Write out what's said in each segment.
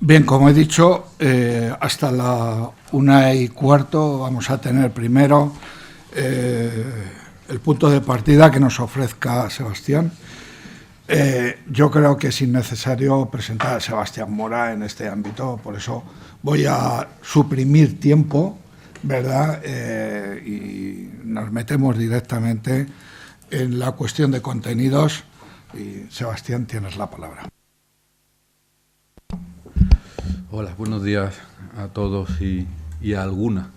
Bien, como he dicho, hasta la 1:15 vamos a tener primero el punto de partida que nos ofrezca Sebastián. Yo creo que es innecesario presentar a Sebastián Mora en este ámbito, por eso voy a suprimir tiempo, ¿verdad? Y nos metemos directamente en la cuestión de contenidos. Y Sebastián, tienes la palabra. Hola, buenos días a todos y a alguna.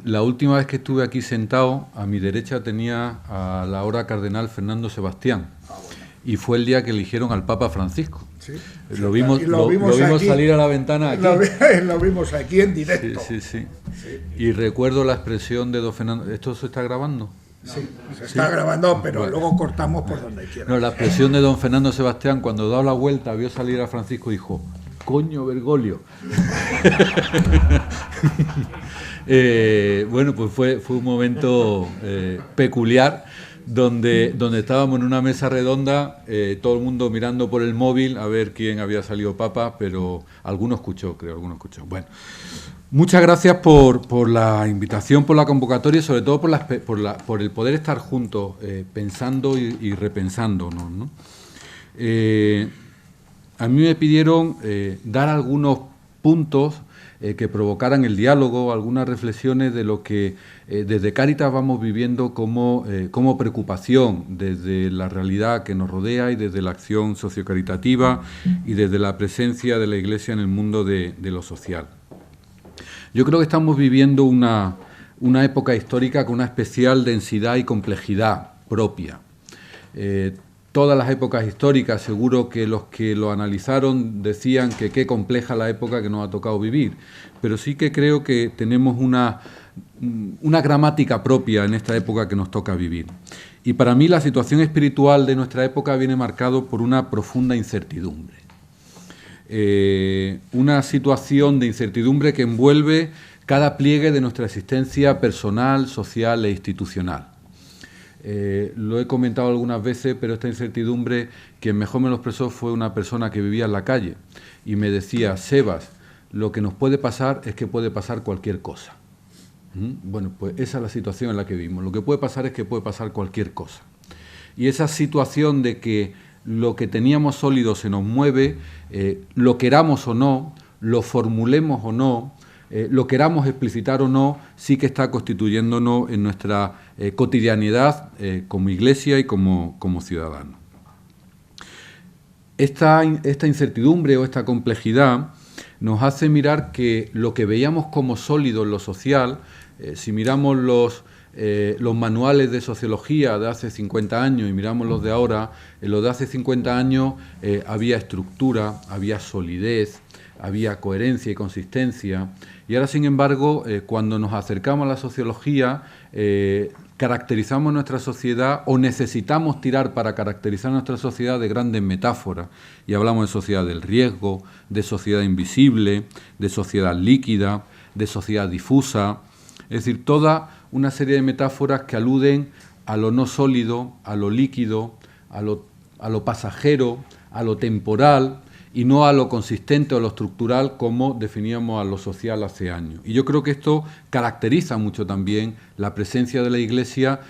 La última vez que estuve aquí sentado, a mi derecha tenía a la ahora cardenal Fernando Sebastián, y fue el día que eligieron al Papa Francisco. Sí, lo vimos aquí, salir a la ventana aquí. Lo vimos aquí en directo. Sí. Y recuerdo la expresión de don Fernando. ¿Esto se está grabando? Sí, se está grabando, pero bueno, luego cortamos por donde quiera. No, la expresión de don Fernando Sebastián, cuando daba la vuelta, vio salir a Francisco y dijo: ¡coño, Bergoglio! Bueno, pues fue un momento peculiar, donde estábamos en una mesa redonda, todo el mundo mirando por el móvil a ver quién había salido papa, pero alguno escuchó. Bueno, muchas gracias por la invitación, por la convocatoria y sobre todo por el poder estar juntos, pensando y repensándonos, ¿no? A mí me pidieron dar algunos puntos que provocaran el diálogo, algunas reflexiones de lo que desde Cáritas vamos viviendo como preocupación desde la realidad que nos rodea y desde la acción sociocaritativa y desde la presencia de la Iglesia en el mundo de lo social. Yo creo que estamos viviendo una época histórica con una especial densidad y complejidad propia. Todas las épocas históricas, seguro que los que lo analizaron decían que qué compleja la época que nos ha tocado vivir, pero sí que creo que tenemos una gramática propia en esta época que nos toca vivir. Y para mí la situación espiritual de nuestra época viene marcado por una profunda incertidumbre. Una situación de incertidumbre que envuelve cada pliegue de nuestra existencia personal, social e institucional. Lo he comentado algunas veces, pero esta incertidumbre, quien mejor me lo expresó fue una persona que vivía en la calle y me decía: Sebas, lo que nos puede pasar es que puede pasar cualquier cosa. Bueno, pues esa es la situación en la que vivimos. Lo que puede pasar es que puede pasar cualquier cosa. Y esa situación de que lo que teníamos sólido se nos mueve, lo queramos o no, lo formulemos o no, lo queramos explicitar o no, sí que está constituyéndonos en nuestra cotidianidad como Iglesia y como ciudadanos. Esta incertidumbre o esta complejidad nos hace mirar que lo que veíamos como sólido en lo social, si miramos los manuales de sociología de hace 50 años y miramos los de ahora, en los de hace 50 años había estructura, había solidez, había coherencia y consistencia, y ahora, sin embargo, cuando nos acercamos a la sociología, caracterizamos nuestra sociedad o necesitamos tirar para caracterizar nuestra sociedad de grandes metáforas, y hablamos de sociedad del riesgo, de sociedad invisible, de sociedad líquida, de sociedad difusa, es decir, toda una serie de metáforas que aluden a lo no sólido, a lo líquido, a lo pasajero, a lo temporal, y no a lo consistente o lo estructural como definíamos a lo social hace años. Y yo creo que esto caracteriza mucho también la presencia de la Iglesia,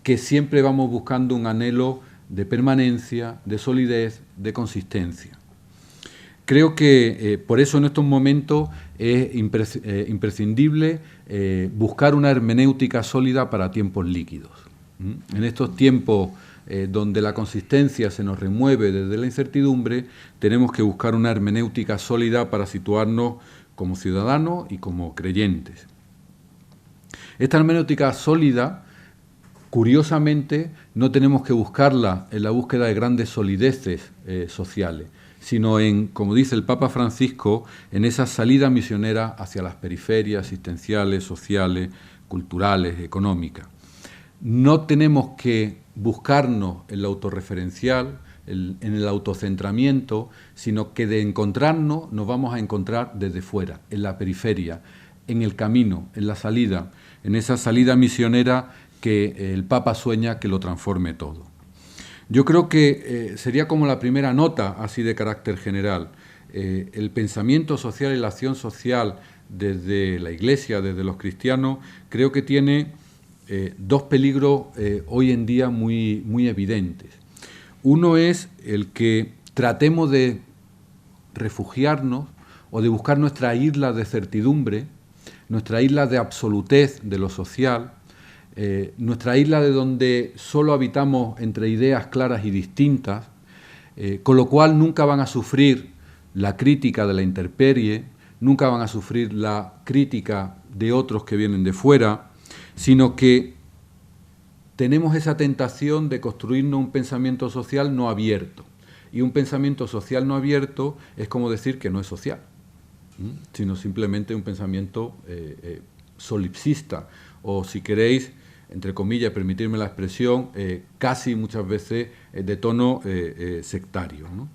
que siempre vamos buscando un anhelo de permanencia, de solidez, de consistencia. Creo que por eso en estos momentos es imprescindible buscar una hermenéutica sólida para tiempos líquidos. En estos tiempos donde la consistencia se nos remueve desde la incertidumbre, tenemos que buscar una hermenéutica sólida para situarnos como ciudadanos y como creyentes. Esta hermenéutica sólida, curiosamente, no tenemos que buscarla en la búsqueda de grandes solideces sociales, sino en, como dice el Papa Francisco, en esa salida misionera hacia las periferias asistenciales, sociales, culturales, económicas. No tenemos que buscarnos en lo autorreferencial, en el autocentramiento, sino que de encontrarnos nos vamos a encontrar desde fuera, en la periferia, en el camino, en la salida, en esa salida misionera que el Papa sueña que lo transforme todo. Yo creo que sería como la primera nota, así de carácter general. El pensamiento social y la acción social desde la Iglesia, desde los cristianos, creo que tiene dos peligros hoy en día muy evidentes. Uno es el que tratemos de refugiarnos o de buscar nuestra isla de certidumbre, nuestra isla de absolutez de lo social, nuestra isla de donde solo habitamos entre ideas claras y distintas, con lo cual nunca van a sufrir la crítica de la intemperie, nunca van a sufrir la crítica de otros que vienen de fuera, sino que tenemos esa tentación de construirnos un pensamiento social no abierto. Y un pensamiento social no abierto es como decir que no es social, sino simplemente un pensamiento solipsista, o si queréis, entre comillas, permitirme la expresión, casi muchas veces de tono sectario, ¿no?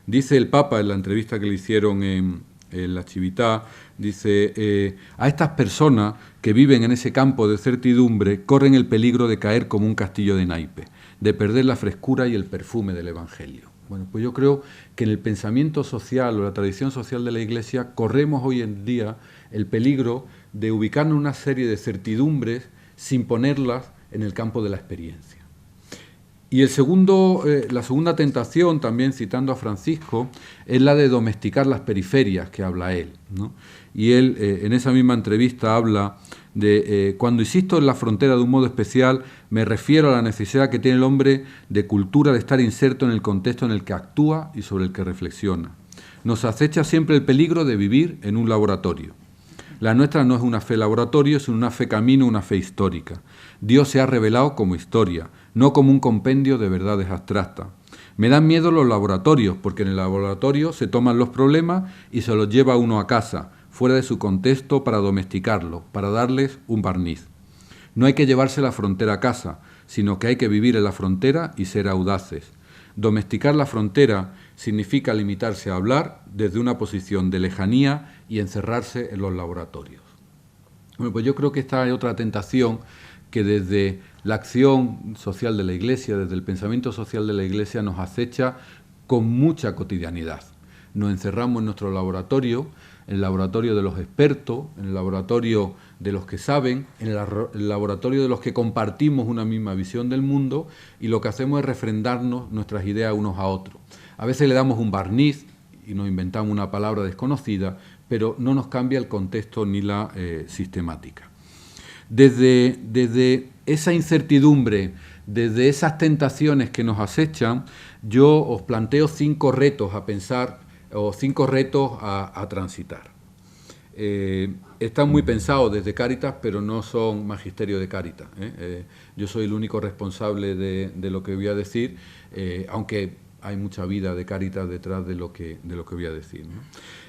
Dice el Papa en la entrevista que le hicieron en la Civiltà, dice, a estas personas que viven en ese campo de certidumbre corren el peligro de caer como un castillo de naipes, de perder la frescura y el perfume del Evangelio. Bueno, pues yo creo que en el pensamiento social o la tradición social de la Iglesia corremos hoy en día el peligro de ubicarnos en una serie de certidumbres sin ponerlas en el campo de la experiencia. Y la segunda tentación, también citando a Francisco, es la de domesticar las periferias que habla él, ¿no? Y él en esa misma entrevista habla de cuando insisto en la frontera de un modo especial, me refiero a la necesidad que tiene el hombre de cultura, de estar inserto en el contexto en el que actúa y sobre el que reflexiona. Nos acecha siempre el peligro de vivir en un laboratorio. La nuestra no es una fe laboratorio, sino una fe camino, una fe histórica. Dios se ha revelado como historia, no como un compendio de verdades abstractas. Me dan miedo los laboratorios, porque en el laboratorio se toman los problemas y se los lleva uno a casa, fuera de su contexto, para domesticarlos, para darles un barniz. No hay que llevarse la frontera a casa, sino que hay que vivir en la frontera y ser audaces. Domesticar la frontera significa limitarse a hablar desde una posición de lejanía y encerrarse en los laboratorios. Bueno, pues yo creo que esta es otra tentación que desde la acción social de la Iglesia, desde el pensamiento social de la Iglesia, nos acecha con mucha cotidianidad. Nos encerramos en nuestro laboratorio, en el laboratorio de los expertos, en el laboratorio de los que saben, en el laboratorio de los que compartimos una misma visión del mundo, y lo que hacemos es refrendarnos nuestras ideas unos a otros. A veces le damos un barniz y nos inventamos una palabra desconocida, pero no nos cambia el contexto ni la sistemática. Desde esa incertidumbre, desde esas tentaciones que nos acechan, yo os planteo 5 retos a pensar o 5 retos a transitar. Están muy pensados desde Cáritas, pero no son magisterio de Cáritas. Yo soy el único responsable de lo que voy a decir, aunque hay mucha vida de Cáritas detrás de lo que voy a decir, ¿no?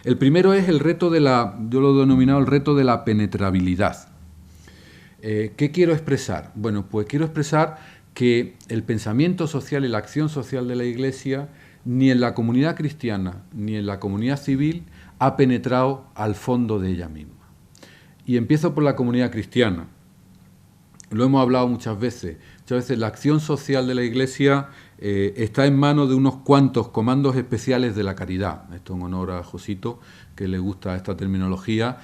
El primero es el reto yo lo he denominado el reto de la penetrabilidad. ¿Qué quiero expresar? Bueno, pues quiero expresar que el pensamiento social y la acción social de la Iglesia, ni en la comunidad cristiana ni en la comunidad civil, ha penetrado al fondo de ella misma. Y empiezo por la comunidad cristiana. Lo hemos hablado muchas veces. Muchas veces la acción social de la Iglesia está en manos de unos cuantos comandos especiales de la caridad. Esto en honor a Josito, que le gusta esta terminología.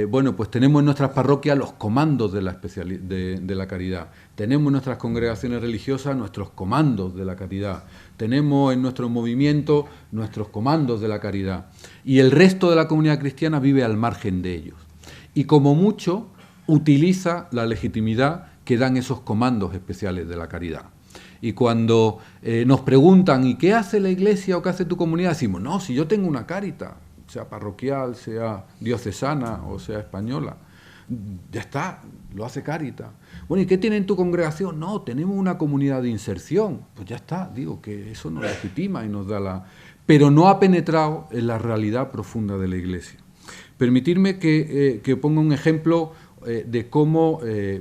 Bueno, pues tenemos en nuestras parroquias los comandos de la caridad. Tenemos en nuestras congregaciones religiosas nuestros comandos de la caridad. Tenemos en nuestros movimientos nuestros comandos de la caridad. Y el resto de la comunidad cristiana vive al margen de ellos. Y como mucho utiliza la legitimidad que dan esos comandos especiales de la caridad. Y cuando nos preguntan ¿y qué hace la Iglesia o qué hace tu comunidad? Decimos, no, si yo tengo una Cáritas, sea parroquial, sea diocesana o sea española, ya está, lo hace Cáritas. Bueno, ¿y qué tiene en tu congregación? No, tenemos una comunidad de inserción. Pues ya está, digo que eso nos legitima y nos da la... Pero no ha penetrado en la realidad profunda de la Iglesia. Permitirme que ponga un ejemplo de cómo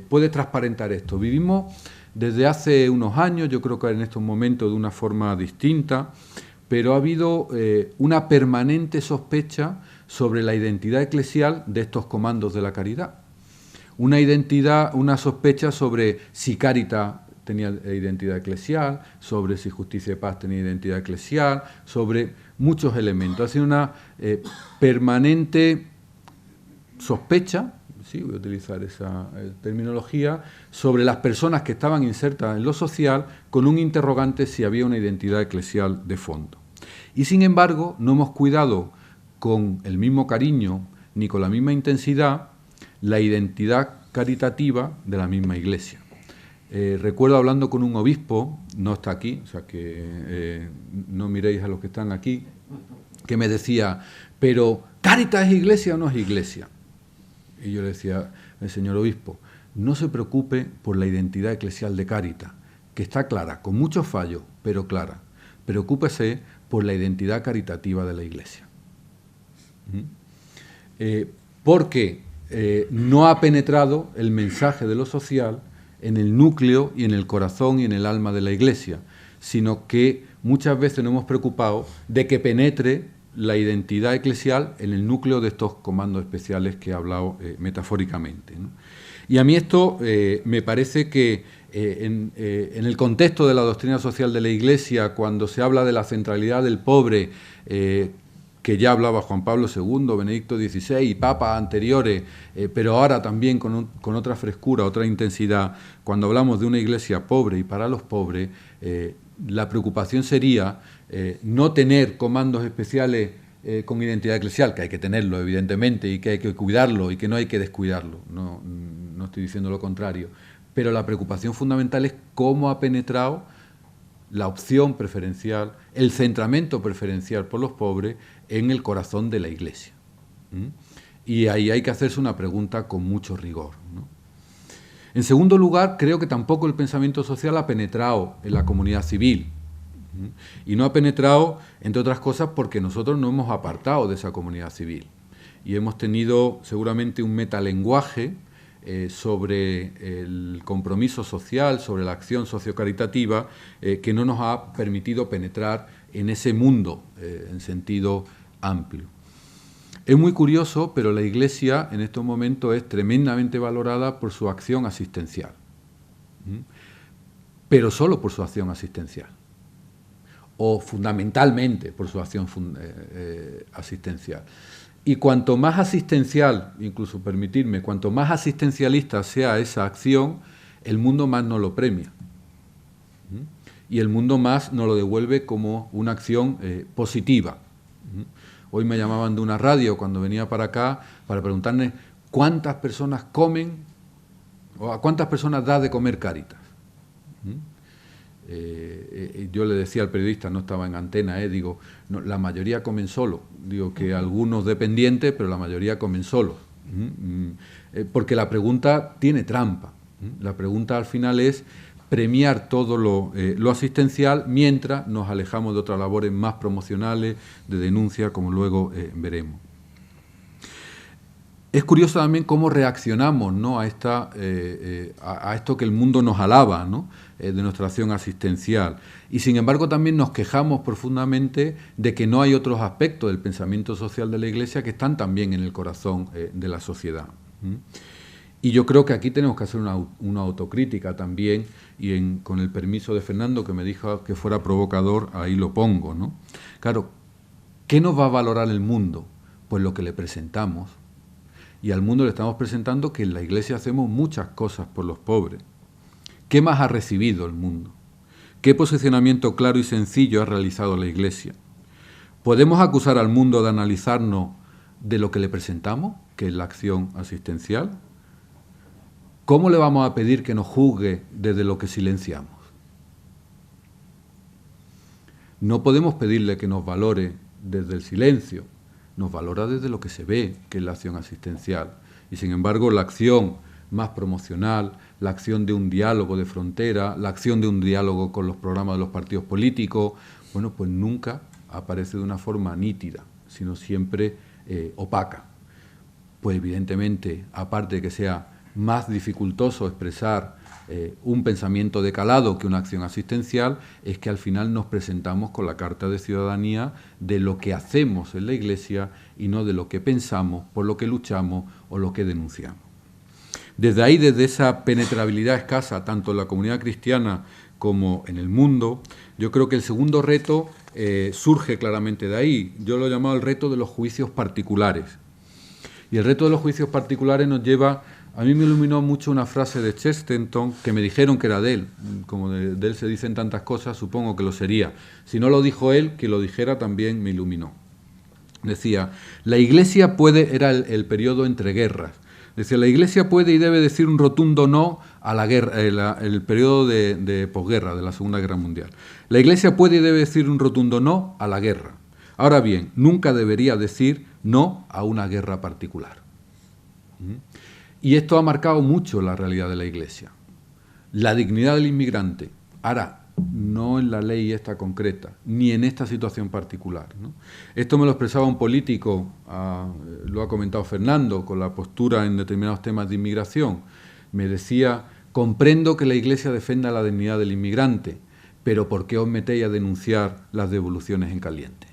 puede transparentar esto. Vivimos desde hace unos años, yo creo que en estos momentos de una forma distinta, pero ha habido una permanente sospecha sobre la identidad eclesial de estos comandos de la caridad. Una sospecha sobre si Cáritas tenía identidad eclesial, sobre si Justicia y Paz tenía identidad eclesial, sobre muchos elementos. Ha sido una permanente sospecha, sí, voy a utilizar esa terminología, sobre las personas que estaban insertas en lo social, con un interrogante si había una identidad eclesial de fondo. Y sin embargo, no hemos cuidado con el mismo cariño ni con la misma intensidad la identidad caritativa de la misma Iglesia. Recuerdo hablando con un obispo, no está aquí, o sea que no miréis a los que están aquí, que me decía, pero ¿Cáritas es Iglesia o no es Iglesia? Y yo le decía, señor obispo, no se preocupe por la identidad eclesial de Cáritas, que está clara, con muchos fallos, pero clara. Preocúpese por la identidad caritativa de la Iglesia. Porque no ha penetrado el mensaje de lo social en el núcleo y en el corazón y en el alma de la Iglesia, sino que muchas veces nos hemos preocupado de que penetre la identidad eclesial en el núcleo de estos comandos especiales que he hablado metafóricamente, ¿no? Y a mí esto me parece que en el contexto de la doctrina social de la Iglesia, cuando se habla de la centralidad del pobre, que ya hablaba Juan Pablo II, Benedicto XVI y papas anteriores, pero ahora también con otra frescura, otra intensidad, cuando hablamos de una Iglesia pobre y para los pobres, la preocupación sería no tener comandos especiales con identidad eclesial, que hay que tenerlo evidentemente y que hay que cuidarlo y que no hay que descuidarlo, no estoy diciendo lo contrario, pero la preocupación fundamental es cómo ha penetrado la opción preferencial, el centramento preferencial por los pobres en el corazón de la Iglesia. Y ahí hay que hacerse una pregunta con mucho rigor, ¿no? En segundo lugar, creo que tampoco el pensamiento social ha penetrado en la comunidad civil. Y no ha penetrado, entre otras cosas, porque nosotros nos hemos apartado de esa comunidad civil. Y hemos tenido seguramente un metalenguaje sobre el compromiso social, sobre la acción sociocaritativa, que no nos ha permitido penetrar en ese mundo en sentido amplio. Es muy curioso, pero la Iglesia en estos momentos es tremendamente valorada por su acción asistencial, pero solo por su acción asistencial, o fundamentalmente por su acción asistencial. Y cuanto más asistencial, incluso permitirme, cuanto más asistencialista sea esa acción, el mundo más nos lo premia. Y el mundo más nos lo devuelve como una acción positiva. Hoy me llamaban de una radio cuando venía para acá para preguntarme cuántas personas comen o a cuántas personas da de comer Cáritas. Yo le decía al periodista, no estaba en antena, digo, no, la mayoría comen solos. Digo que algunos dependientes, pero la mayoría comen solos. Porque la pregunta tiene trampa. La pregunta al final es premiar todo lo asistencial mientras nos alejamos de otras labores más promocionales, de denuncia, como luego veremos. Es curioso también cómo reaccionamos, ¿no?, a esto que el mundo nos alaba, ¿no?, de nuestra acción asistencial. Y sin embargo también nos quejamos profundamente de que no hay otros aspectos del pensamiento social de la Iglesia que están también en el corazón de la sociedad. Y yo creo que aquí tenemos que hacer una autocrítica también, y con el permiso de Fernando, que me dijo que fuera provocador, ahí lo pongo, ¿no? Claro, ¿qué nos va a valorar el mundo? Pues lo que le presentamos. Y al mundo le estamos presentando que en la Iglesia hacemos muchas cosas por los pobres. ¿Qué más ha recibido el mundo? ¿Qué posicionamiento claro y sencillo ha realizado la Iglesia? ¿Podemos acusar al mundo de analizarnos de lo que le presentamos, que es la acción asistencial? ¿Cómo le vamos a pedir que nos juzgue desde lo que silenciamos? No podemos pedirle que nos valore desde el silencio. Nos valora desde lo que se ve, que es la acción asistencial. Y sin embargo, la acción más promocional, la acción de un diálogo de frontera, la acción de un diálogo con los programas de los partidos políticos, bueno, pues nunca aparece de una forma nítida, sino siempre opaca. Pues evidentemente, aparte de que sea más dificultoso expresar un pensamiento de calado que una acción asistencial, es que al final nos presentamos con la carta de ciudadanía de lo que hacemos en la Iglesia y no de lo que pensamos, por lo que luchamos o lo que denunciamos. Desde ahí, desde esa penetrabilidad escasa, tanto en la comunidad cristiana como en el mundo, yo creo que el segundo reto surge claramente de ahí. Yo lo he llamado el reto de los juicios particulares. Y el reto de los juicios particulares nos lleva... A mí me iluminó mucho una frase de Chesterton que me dijeron que era de él. Como de él se dicen tantas cosas, supongo que lo sería. Si no lo dijo él, que lo dijera también me iluminó. Decía, la Iglesia puede... Era el periodo entre guerras. Decía, la Iglesia puede y debe decir un rotundo no a la guerra, el periodo de posguerra, de la Segunda Guerra Mundial. La Iglesia puede y debe decir un rotundo no a la guerra. Ahora bien, nunca debería decir no a una guerra particular. Y esto ha marcado mucho la realidad de la Iglesia. La dignidad del inmigrante. Ahora, no en la ley esta concreta, ni en esta situación particular, ¿no? Esto me lo expresaba un político, lo ha comentado Fernando, con la postura en determinados temas de inmigración. Me decía, comprendo que la Iglesia defienda la dignidad del inmigrante, pero ¿por qué os metéis a denunciar las devoluciones en caliente?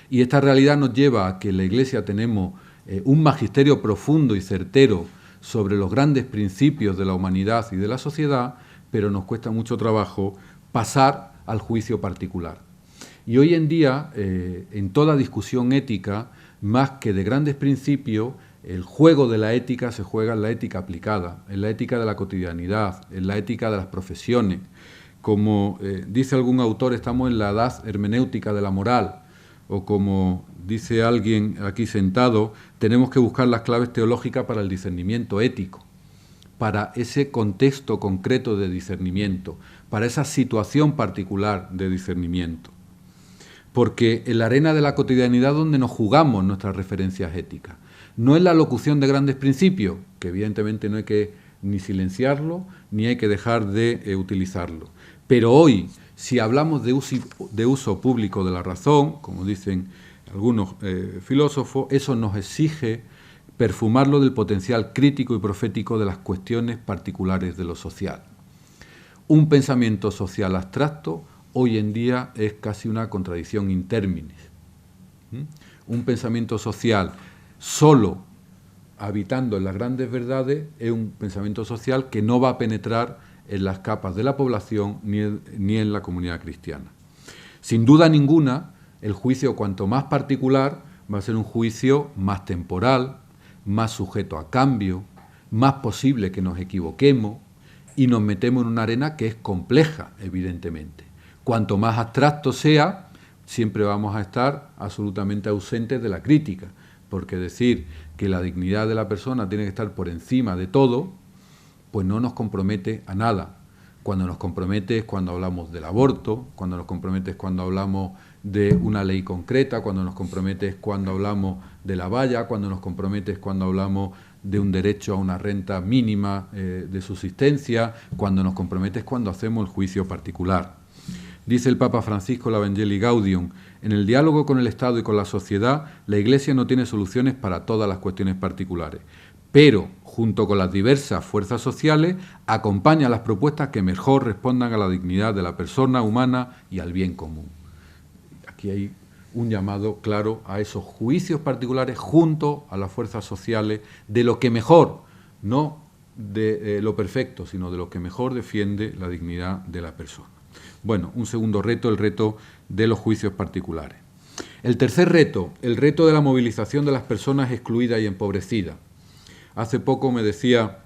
Y esta realidad nos lleva a que en la Iglesia tenemos un magisterio profundo y certero sobre los grandes principios de la humanidad y de la sociedad, pero nos cuesta mucho trabajo pasar al juicio particular. Y hoy en día, en toda discusión ética, más que de grandes principios, el juego de la ética se juega en la ética aplicada, en la ética de la cotidianidad, en la ética de las profesiones. Como dice algún autor, estamos en la edad hermenéutica de la moral, o como dice alguien aquí sentado, tenemos que buscar las claves teológicas para el discernimiento ético, para ese contexto concreto de discernimiento, para esa situación particular de discernimiento. Porque en la arena de la cotidianidad donde nos jugamos nuestras referencias éticas, no es la locución de grandes principios, que evidentemente no hay que ni silenciarlo, ni hay que dejar de utilizarlo. Pero hoy, si hablamos de uso público de la razón, como dicen algunos filósofos, eso nos exige perfumarlo del potencial crítico y profético de las cuestiones particulares de lo social. Un pensamiento social abstracto hoy en día es casi una contradicción in terminis. Un pensamiento social solo habitando en las grandes verdades es un pensamiento social que no va a penetrar en las capas de la población ni en la comunidad cristiana. Sin duda ninguna, el juicio cuanto más particular va a ser un juicio más temporal, más sujeto a cambio, más posible que nos equivoquemos y nos metemos en una arena que es compleja, evidentemente. Cuanto más abstracto sea, siempre vamos a estar absolutamente ausentes de la crítica, porque decir que la dignidad de la persona tiene que estar por encima de todo, pues no nos compromete a nada. Cuando nos compromete es cuando hablamos del aborto, cuando nos compromete es cuando hablamos de una ley concreta, cuando nos compromete es cuando hablamos de la valla, cuando nos compromete es cuando hablamos de un derecho a una renta mínima de subsistencia, cuando nos compromete es cuando hacemos el juicio particular. Dice el Papa Francisco, la Evangelii Gaudium, en el diálogo con el Estado y con la sociedad, la Iglesia no tiene soluciones para todas las cuestiones particulares, pero, junto con las diversas fuerzas sociales, acompaña las propuestas que mejor respondan a la dignidad de la persona humana y al bien común. Aquí hay un llamado claro a esos juicios particulares junto a las fuerzas sociales de lo que mejor, no de lo perfecto, sino de lo que mejor defiende la dignidad de la persona. Bueno, un segundo reto, el reto de los juicios particulares. El tercer reto, el reto de la movilización de las personas excluidas y empobrecidas. Hace poco me decía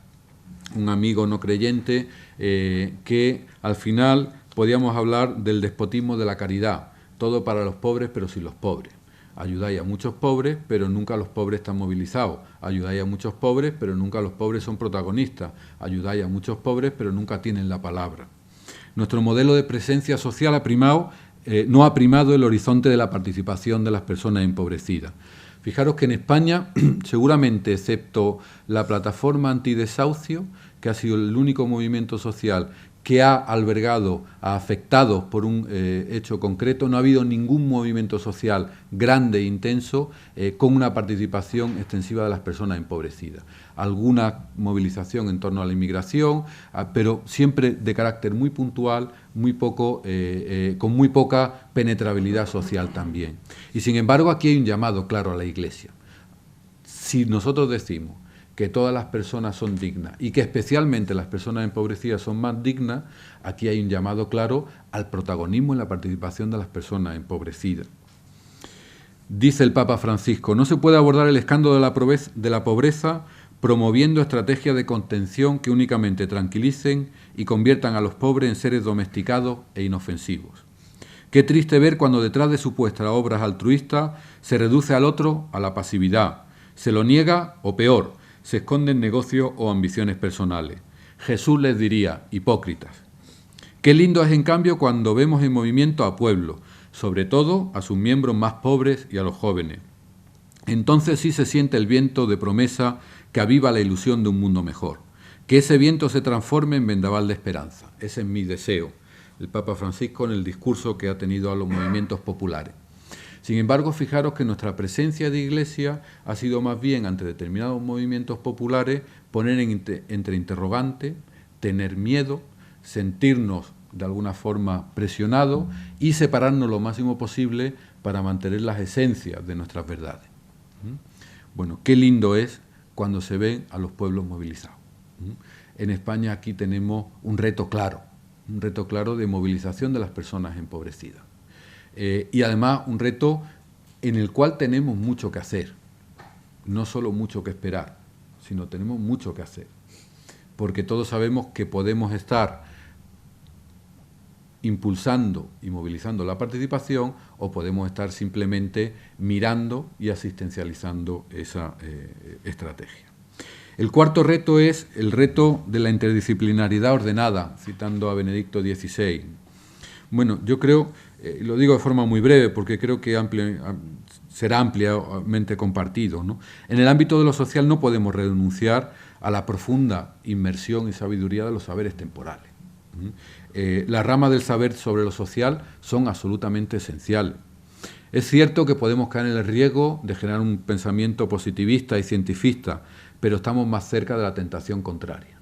un amigo no creyente que al final podíamos hablar del despotismo de la caridad, todo para los pobres pero sin los pobres. Ayudáis a muchos pobres, pero nunca los pobres están movilizados. Ayudáis a muchos pobres, pero nunca los pobres son protagonistas. Ayudáis a muchos pobres, pero nunca tienen la palabra. Nuestro modelo de presencia social no ha primado el horizonte de la participación de las personas empobrecidas. Fijaros que en España, seguramente, excepto la plataforma antidesahucio, que ha sido el único movimiento social que ha albergado a afectados por un hecho concreto, no ha habido ningún movimiento social grande e intenso con una participación extensiva de las personas empobrecidas. Alguna movilización en torno a la inmigración, pero siempre de carácter muy puntual, con muy poca penetrabilidad social también. Y sin embargo, aquí hay un llamado claro a la Iglesia. Si nosotros decimos que todas las personas son dignas y que especialmente las personas empobrecidas son más dignas, aquí hay un llamado claro al protagonismo y la participación de las personas empobrecidas. Dice el Papa Francisco, no se puede abordar el escándalo de la pobreza promoviendo estrategias de contención que únicamente tranquilicen y conviertan a los pobres en seres domesticados e inofensivos. Qué triste ver cuando detrás de supuestas obras altruistas se reduce al otro a la pasividad, se lo niega o peor, se esconden negocios o ambiciones personales. Jesús les diría, hipócritas. Qué lindo es en cambio cuando vemos en movimiento a pueblos, sobre todo a sus miembros más pobres y a los jóvenes. Entonces sí se siente el viento de promesa que aviva la ilusión de un mundo mejor. Que ese viento se transforme en vendaval de esperanza. Ese es mi deseo. El Papa Francisco en el discurso que ha tenido a los movimientos populares. Sin embargo, fijaros que nuestra presencia de Iglesia ha sido más bien ante determinados movimientos populares poner entre interrogantes, tener miedo, sentirnos de alguna forma presionados y separarnos lo máximo posible para mantener las esencias de nuestras verdades. Bueno, qué lindo es cuando se ven a los pueblos movilizados. En España aquí tenemos un reto claro de movilización de las personas empobrecidas. Y además un reto en el cual tenemos mucho que hacer, no solo mucho que esperar, sino tenemos mucho que hacer, porque todos sabemos que podemos estar impulsando y movilizando la participación o podemos estar simplemente mirando y asistencializando esa estrategia. El cuarto reto es el reto de la interdisciplinaridad ordenada, citando a Benedicto XVI. Bueno, yo creo, lo digo de forma muy breve porque creo que será ampliamente compartido, ¿no? En el ámbito de lo social no podemos renunciar a la profunda inmersión y sabiduría de los saberes temporales. Las ramas del saber sobre lo social son absolutamente esenciales. Es cierto que podemos caer en el riesgo de generar un pensamiento positivista y cientifista, pero estamos más cerca de la tentación contraria.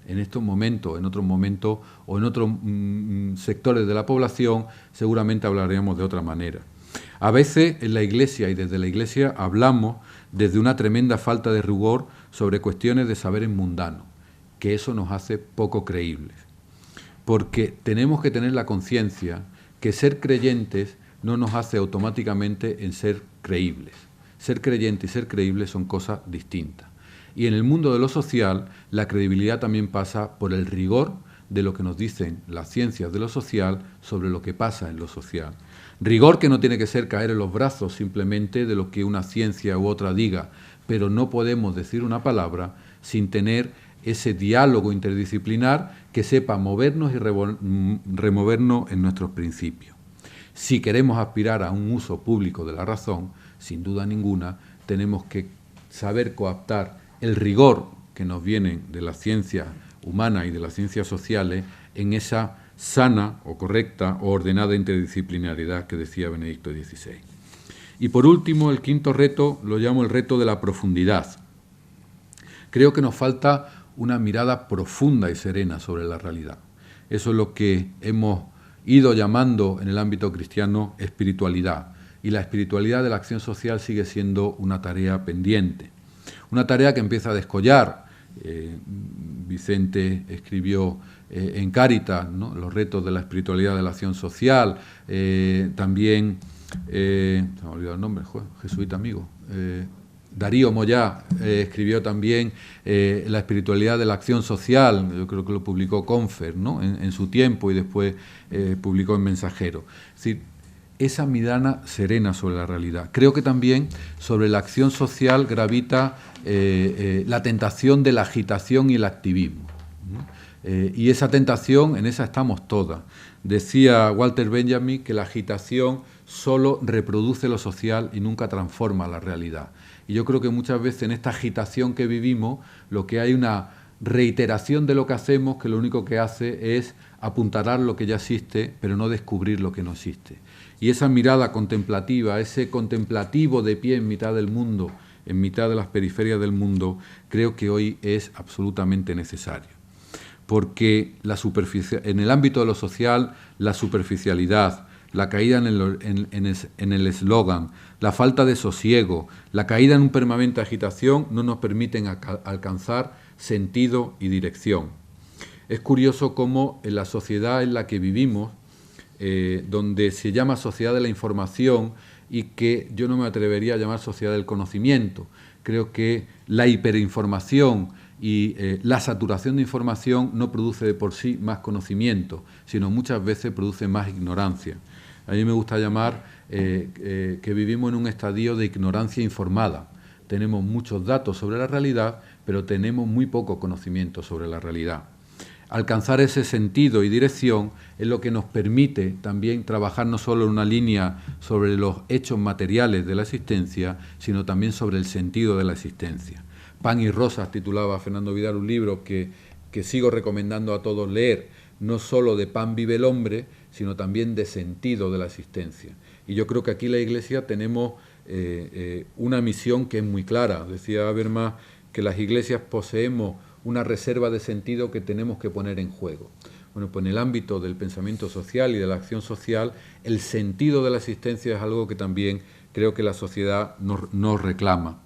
En estos momentos, en otros momentos o en otros sectores de la población, seguramente hablaríamos de otra manera. A veces en la Iglesia y desde la Iglesia hablamos desde una tremenda falta de rigor sobre cuestiones de saberes mundanos, que eso nos hace poco creíbles. Porque tenemos que tener la conciencia que ser creyentes no nos hace automáticamente en ser creíbles. Ser creyente y ser creíble son cosas distintas. Y en el mundo de lo social, la credibilidad también pasa por el rigor de lo que nos dicen las ciencias de lo social sobre lo que pasa en lo social. Rigor que no tiene que ser caer en los brazos simplemente de lo que una ciencia u otra diga, pero no podemos decir una palabra sin tener ese diálogo interdisciplinar que sepa movernos y removernos en nuestros principios. Si queremos aspirar a un uso público de la razón, sin duda ninguna, tenemos que saber coaptar el rigor que nos viene de la ciencia humana y de las ciencias sociales en esa sana o correcta o ordenada interdisciplinaridad que decía Benedicto XVI. Y por último, el quinto reto lo llamo el reto de la profundidad. Creo que nos falta una mirada profunda y serena sobre la realidad. Eso es lo que hemos ido llamando en el ámbito cristiano espiritualidad. Y la espiritualidad de la acción social sigue siendo una tarea pendiente. Una tarea que empieza a descollar. Vicente escribió en Cáritas, ¿no?, los retos de la espiritualidad de la acción social. También, se me ha olvidado el nombre, jesuita amigo, Darío Moyá escribió también la espiritualidad de la acción social. Yo creo que lo publicó Confer, ¿no?, en su tiempo y después publicó en Mensajero. Es decir, esa mirada serena sobre la realidad. Creo que también sobre la acción social gravita la tentación de la agitación y el activismo, ¿no? Y esa tentación, en esa estamos todas. Decía Walter Benjamin que la agitación solo reproduce lo social y nunca transforma la realidad. Y yo creo que muchas veces en esta agitación que vivimos, lo que hay una reiteración de lo que hacemos, que lo único que hace es apuntalar lo que ya existe, pero no descubrir lo que no existe. Y esa mirada contemplativa, ese contemplativo de pie en mitad del mundo, en mitad de las periferias del mundo, creo que hoy es absolutamente necesario. Porque en el ámbito de lo social, la superficialidad, la caída en el eslogan, la falta de sosiego, la caída en un permanente agitación no nos permiten alcanzar sentido y dirección. Es curioso cómo en la sociedad en la que vivimos, donde se llama sociedad de la información y que yo no me atrevería a llamar sociedad del conocimiento, creo que la hiperinformación y la saturación de información no produce de por sí más conocimiento, sino muchas veces produce más ignorancia. A mí me gusta llamar que vivimos en un estadio de ignorancia informada. Tenemos muchos datos sobre la realidad, pero tenemos muy poco conocimiento sobre la realidad. Alcanzar ese sentido y dirección es lo que nos permite también trabajar no solo en una línea sobre los hechos materiales de la existencia, sino también sobre el sentido de la existencia. Pan y Rosas titulaba Fernando Vidal un libro que sigo recomendando a todos leer, no solo de pan vive el hombre, sino también de sentido de la existencia. Y yo creo que aquí en la Iglesia tenemos una misión que es muy clara. Decía Habermas que las iglesias poseemos una reserva de sentido que tenemos que poner en juego. Bueno, pues en el ámbito del pensamiento social y de la acción social, el sentido de la existencia es algo que también creo que la sociedad nos reclama.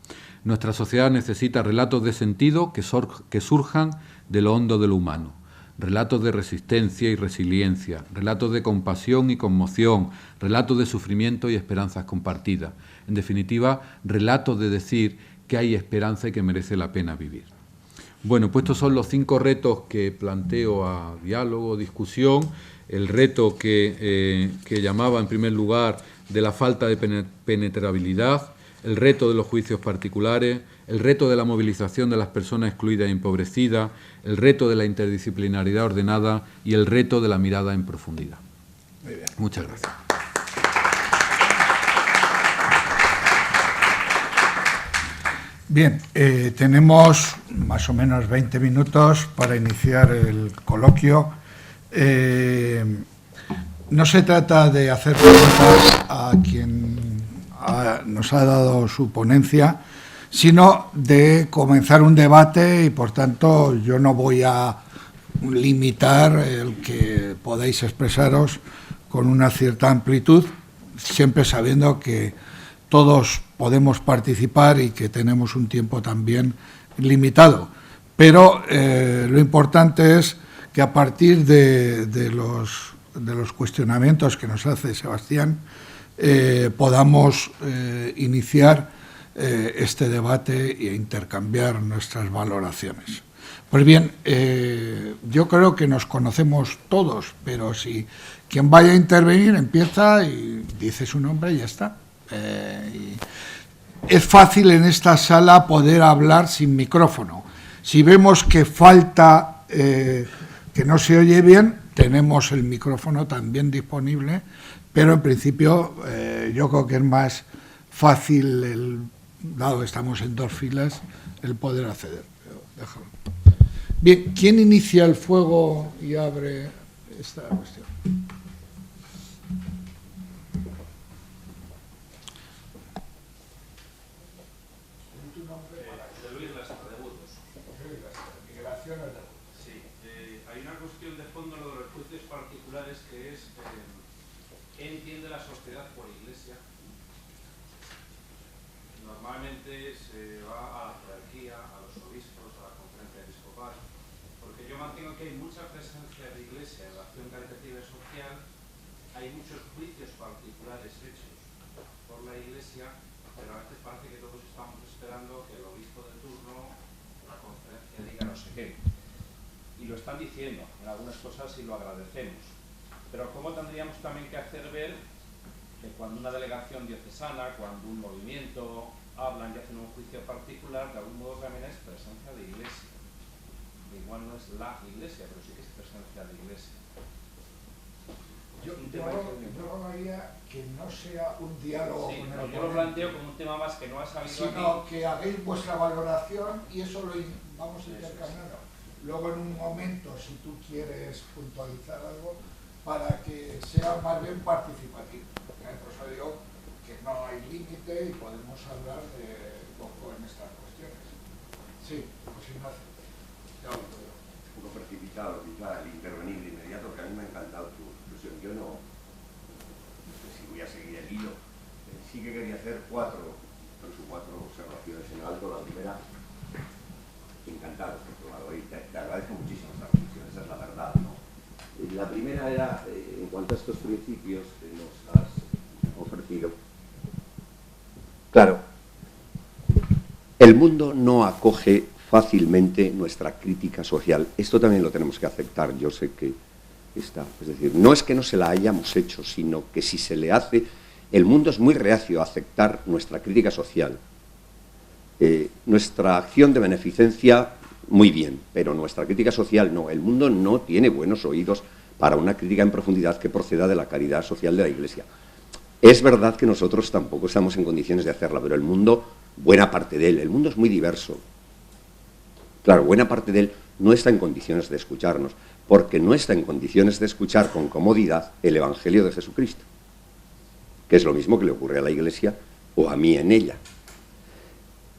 Nuestra sociedad necesita relatos de sentido que surjan de lo hondo de lo humano, relatos de resistencia y resiliencia, relatos de compasión y conmoción, relatos de sufrimiento y esperanzas compartidas. En definitiva, relatos de decir que hay esperanza y que merece la pena vivir. Bueno, pues estos son los 5 retos que planteo a diálogo, discusión. El reto que llamaba en primer lugar de la falta de penetrabilidad, el reto de los juicios particulares, el reto de la movilización de las personas excluidas e empobrecidas, el reto de la interdisciplinaridad ordenada y el reto de la mirada en profundidad. Muy bien. Muchas gracias. Bien, tenemos más o menos 20 minutos para iniciar el coloquio. No se trata de hacer preguntas a quien nos ha dado su ponencia, sino de comenzar un debate y, por tanto, yo no voy a limitar el que podáis expresaros con una cierta amplitud, siempre sabiendo que todos podemos participar y que tenemos un tiempo también limitado. Pero lo importante es que a partir de los cuestionamientos que nos hace Sebastián, podamos iniciar este debate e intercambiar nuestras valoraciones. Pues bien, yo creo que nos conocemos todos, pero si quien vaya a intervenir empieza y dice su nombre y ya está. Es fácil en esta sala poder hablar sin micrófono. Si vemos que falta, que no se oye bien, tenemos el micrófono también disponible, pero en principio yo creo que es más fácil, dado que estamos en 2 filas, el poder acceder. Pero déjalo. Bien, ¿quién inicia el fuego y abre esta cuestión? Normalmente se va a la jerarquía, a los obispos, a la conferencia episcopal, porque yo mantengo que hay mucha presencia de iglesia en la acción caritativa y social, hay muchos juicios particulares hechos por la iglesia, pero a veces parece que todos estamos esperando que el obispo de turno, la conferencia, diga no sé qué. Y lo están diciendo en algunas cosas y lo agradecemos. Pero ¿cómo tendríamos también que hacer ver que cuando una delegación diocesana, cuando un movimiento hablan y hacen un juicio particular, de algún modo también es presencia de iglesia? Igual no es la iglesia, pero sí que es presencia de iglesia. Yo haría que no sea un diálogo sí, con el yo lo planteo como un tema más que no ha salido sino aquí. Que hagáis vuestra valoración y eso lo vamos intercambiando. Luego en un momento, si tú quieres puntualizar algo, para que sea más bien participativo. Por eso digo que no hay límite y podemos hablar de poco en estas cuestiones. Sí, pues Ignacio. Un poco precipitado quizá el intervenir de inmediato, que a mí me ha encantado tu expresión. Yo no voy a seguir el hilo. Sí que quería hacer cuatro observaciones en alto. La primera, encantado por probarlo y te agradezco muchísimo esta reflexión, esa es la verdad, ¿no? La primera era, en cuanto a estos principios que nos has ofrecido. Claro, el mundo no acoge fácilmente nuestra crítica social. Esto también lo tenemos que aceptar, yo sé que está. Es decir, no es que no se la hayamos hecho, sino que si se le hace, el mundo es muy reacio a aceptar nuestra crítica social. Nuestra acción de beneficencia, muy bien, pero nuestra crítica social no. El mundo no tiene buenos oídos para una crítica en profundidad que proceda de la caridad social de la Iglesia. Es verdad que nosotros tampoco estamos en condiciones de hacerla, pero el mundo, buena parte de él, el mundo es muy diverso. Claro, buena parte de él no está en condiciones de escucharnos, porque no está en condiciones de escuchar con comodidad el Evangelio de Jesucristo, que es lo mismo que le ocurre a la Iglesia o a mí en ella.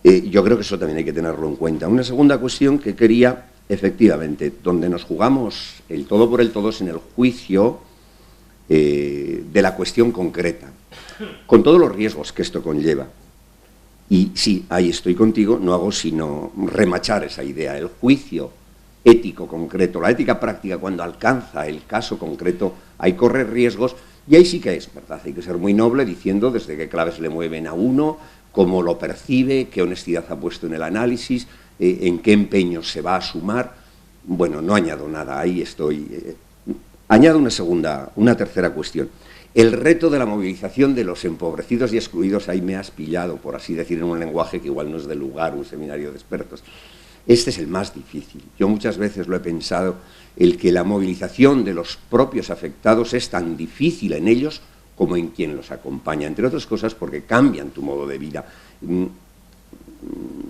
Yo creo que eso también hay que tenerlo en cuenta. Una segunda cuestión que quería, efectivamente, donde nos jugamos el todo por el todo es en el juicio de la cuestión concreta, con todos los riesgos que esto conlleva. Y sí, ahí estoy contigo, no hago sino remachar esa idea. El juicio ético concreto, la ética práctica, cuando alcanza el caso concreto, hay correr riesgos, y ahí sí que es verdad, hay que ser muy noble diciendo desde qué claves le mueven a uno, cómo lo percibe, qué honestidad ha puesto en el análisis, en qué empeño se va a sumar. Bueno, no añado nada, ahí estoy. Añado una tercera cuestión. El reto de la movilización de los empobrecidos y excluidos, ahí me has pillado, por así decir, en un lenguaje que igual no es del lugar, un seminario de expertos. Este es el más difícil. Yo muchas veces lo he pensado, el que la movilización de los propios afectados es tan difícil en ellos como en quien los acompaña, entre otras cosas porque cambian tu modo de vida.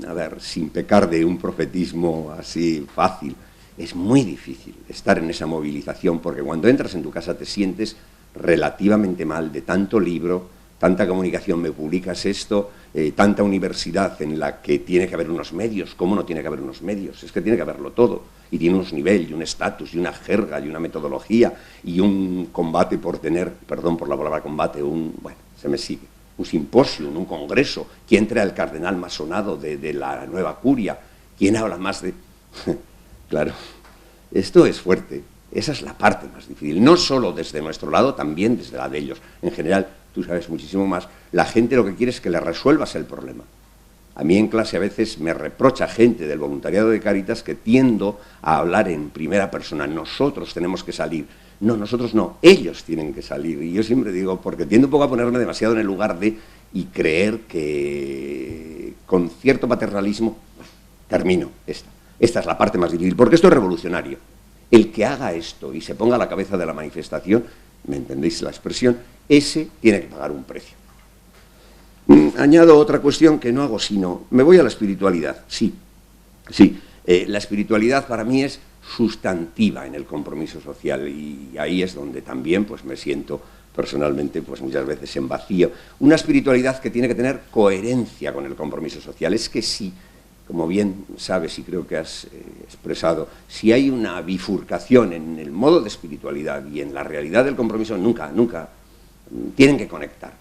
A ver, sin pecar de un profetismo así fácil, es muy difícil estar en esa movilización porque cuando entras en tu casa te sientes relativamente mal de tanto libro, tanta comunicación, me publicas esto, tanta universidad en la que tiene que haber unos medios. ¿Cómo no tiene que haber unos medios? Es que tiene que haberlo todo, y tiene unos niveles, y un estatus, y una jerga, y una metodología, y un combate por tener, perdón por la palabra combate, bueno, se me sigue, un simposio, un congreso. ¿Quién trae al cardenal más sonado de la nueva curia? ¿Quién habla más de...? Claro, esto es fuerte. Esa es la parte más difícil, no solo desde nuestro lado, también desde la de ellos. En general, tú sabes muchísimo más, la gente lo que quiere es que le resuelvas el problema. A mí en clase a veces me reprocha gente del voluntariado de Cáritas que tiendo a hablar en primera persona. Nosotros tenemos que salir. No, nosotros no, ellos tienen que salir. Y yo siempre digo, porque tiendo un poco a ponerme demasiado en el lugar de y creer que con cierto paternalismo, termino esta. Esta es la parte más difícil, porque esto es revolucionario. El que haga esto y se ponga a la cabeza de la manifestación, ¿me entendéis la expresión? Ese tiene que pagar un precio. Añado otra cuestión que no hago sino, me voy a la espiritualidad, sí, la espiritualidad para mí es sustantiva en el compromiso social y ahí es donde también pues me siento personalmente pues muchas veces en vacío. Una espiritualidad que tiene que tener coherencia con el compromiso social, es que sí. Como bien sabes y creo que has expresado, si hay una bifurcación en el modo de espiritualidad y en la realidad del compromiso, nunca tienen que conectar.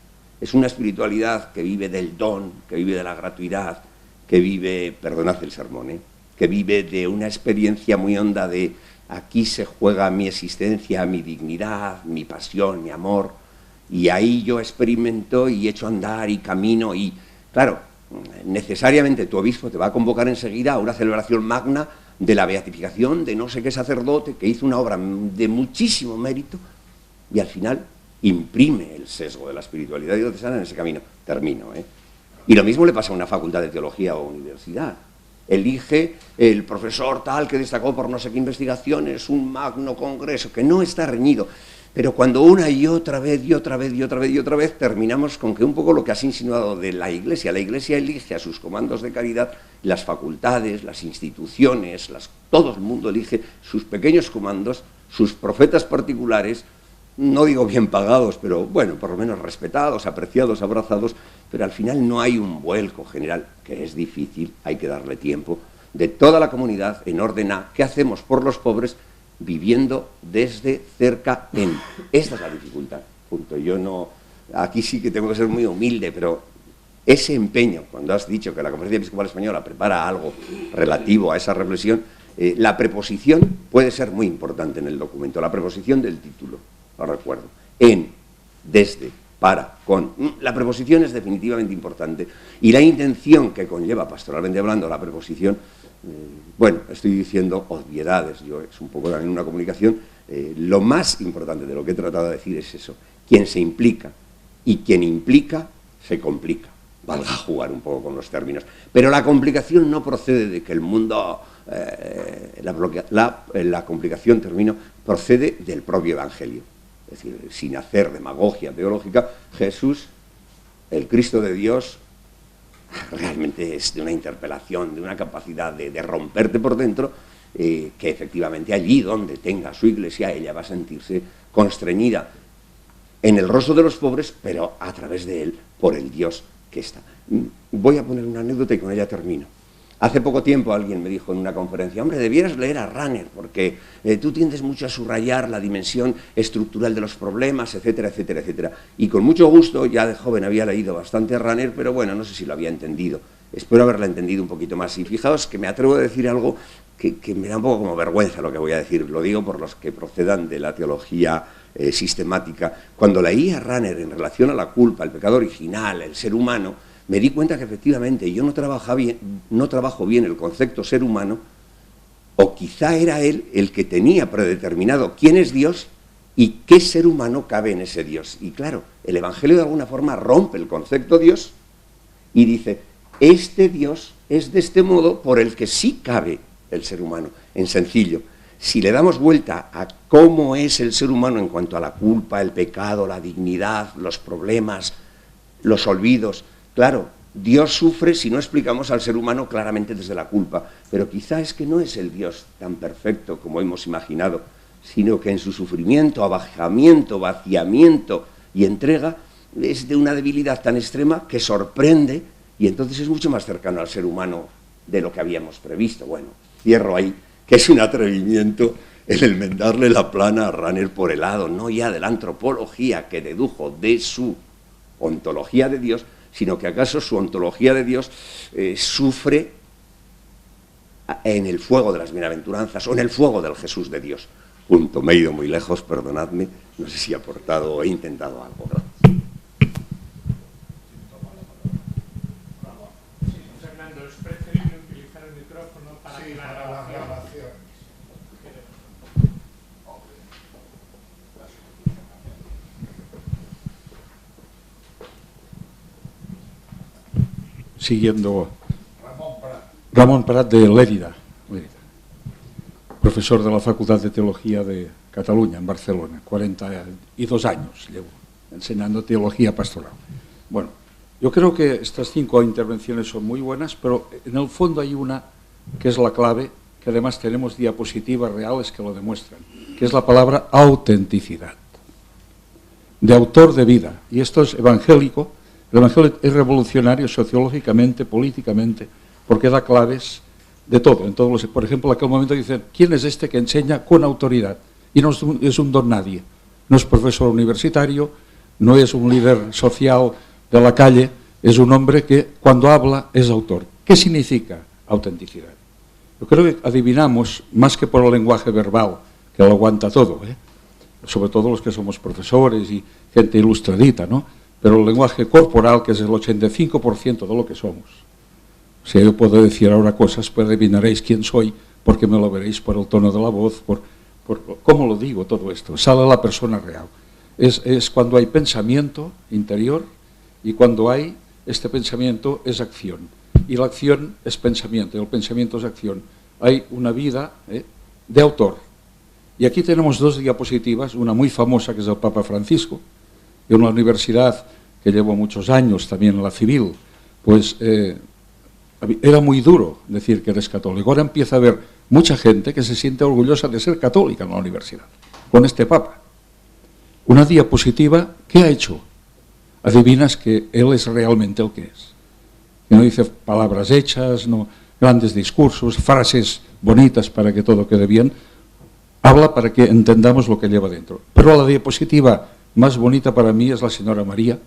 Es una espiritualidad que vive del don, que vive de la gratuidad, que vive, perdonad el sermón, que vive de una experiencia muy honda de aquí se juega mi existencia, mi dignidad, mi pasión, mi amor, y ahí yo experimento y echo a andar y camino y, claro, necesariamente tu obispo te va a convocar enseguida a una celebración magna de la beatificación de no sé qué sacerdote que hizo una obra de muchísimo mérito y al final imprime el sesgo de la espiritualidad diocesana en ese camino. Termino, Y lo mismo le pasa a una facultad de teología o universidad. Elige el profesor tal que destacó por no sé qué investigaciones, un magno congreso, que no está reñido. Pero cuando una y otra vez, terminamos con que un poco lo que has insinuado de la Iglesia elige a sus comandos de caridad, las facultades, las instituciones, todo el mundo elige sus pequeños comandos, sus profetas particulares, no digo bien pagados, pero bueno, por lo menos respetados, apreciados, abrazados, pero al final no hay un vuelco general, que es difícil, hay que darle tiempo, de toda la comunidad en orden a ¿qué hacemos por los pobres? Viviendo desde cerca en. Esta es la dificultad, punto. Yo no aquí sí que tengo que ser muy humilde, pero ese empeño, cuando has dicho que la Conferencia Episcopal Española prepara algo relativo a esa reflexión, la preposición puede ser muy importante en el documento, la preposición del título, lo recuerdo, en, desde, para, con. La preposición es definitivamente importante y la intención que conlleva, pastoralmente hablando, la preposición, bueno, estoy diciendo obviedades, yo es un poco también una comunicación, lo más importante de lo que he tratado de decir es eso, quien se implica y quien implica se complica, valga jugar un poco con los términos, pero la complicación no procede de que el mundo, la complicación, termino, procede del propio Evangelio. Es decir, sin hacer demagogia teológica, Jesús, el Cristo de Dios, realmente es de una interpelación, de una capacidad de romperte por dentro, que efectivamente allí donde tenga su iglesia, ella va a sentirse constreñida en el rostro de los pobres, pero a través de él, por el Dios que está. Voy a poner una anécdota y con ella termino. Hace poco tiempo alguien me dijo en una conferencia, hombre, debieras leer a Rahner, porque tú tiendes mucho a subrayar la dimensión estructural de los problemas, etcétera, etcétera, etcétera. Y con mucho gusto, ya de joven había leído bastante a Rahner, pero bueno, no sé si lo había entendido. Espero haberla entendido un poquito más. Y fijaos que me atrevo a decir algo que me da un poco como vergüenza lo que voy a decir. Lo digo por los que procedan de la teología sistemática. Cuando leí a Rahner en relación a la culpa, el pecado original, el ser humano, me di cuenta que efectivamente yo no trabajo bien el concepto ser humano, o quizá era él el que tenía predeterminado quién es Dios y qué ser humano cabe en ese Dios. Y claro, el Evangelio de alguna forma rompe el concepto Dios y dice, este Dios es de este modo por el que sí cabe el ser humano. En sencillo, si le damos vuelta a cómo es el ser humano en cuanto a la culpa, el pecado, la dignidad, los problemas, los olvidos, claro, Dios sufre si no explicamos al ser humano claramente desde la culpa, pero quizá es que no es el Dios tan perfecto como hemos imaginado, sino que en su sufrimiento, abajamiento, vaciamiento y entrega es de una debilidad tan extrema que sorprende y entonces es mucho más cercano al ser humano de lo que habíamos previsto. Bueno, cierro ahí, que es un atrevimiento el enmendarle la plana a Rahner por el lado, no ya de la antropología que dedujo de su ontología de Dios, sino que acaso su ontología de Dios sufre en el fuego de las bienaventuranzas o en el fuego del Jesús de Dios. Punto, me he ido muy lejos, perdonadme, no sé si he aportado o he intentado algo. Gracias. Fernando, es preferible utilizar el micrófono para la grabación. Siguiendo Ramón Prat de Lérida, profesor de la Facultad de Teología de Cataluña, en Barcelona, 42 años llevo enseñando teología pastoral. Bueno, yo creo que estas 5 intervenciones son muy buenas, pero en el fondo hay una que es la clave, que además tenemos diapositivas reales que lo demuestran, que es la palabra autenticidad, de autor de vida, y esto es evangélico. El Evangelio es revolucionario sociológicamente, políticamente, porque da claves de todo. En todos los, por ejemplo, en aquel momento dicen, ¿quién es este que enseña con autoridad? Y no es un don nadie. No es profesor universitario, no es un líder social de la calle, es un hombre que cuando habla es autor. ¿Qué significa autenticidad? Yo creo que adivinamos, más que por el lenguaje verbal, que lo aguanta todo, sobre todo los que somos profesores y gente ilustradita, ¿no? Pero el lenguaje corporal, que es el 85% de lo que somos. O sea, yo puedo decir ahora cosas, pues adivinaréis quién soy, porque me lo veréis por el tono de la voz, por cómo lo digo todo esto. Sale la persona real. Es cuando hay pensamiento interior y cuando hay este pensamiento es acción. Y la acción es pensamiento, y el pensamiento es acción. Hay una vida de autor. Y aquí tenemos 2 diapositivas, una muy famosa que es del Papa Francisco, en una universidad que llevo muchos años, también en la civil, pues era muy duro decir que eres católico. Ahora empieza a haber mucha gente que se siente orgullosa de ser católica en la universidad, con este Papa. Una diapositiva, ¿qué ha hecho? Adivinas que él es realmente el que es. Que no dice palabras hechas, no grandes discursos, frases bonitas para que todo quede bien. Habla para que entendamos lo que lleva dentro. Pero la diapositiva más bonita para mí es la señora María.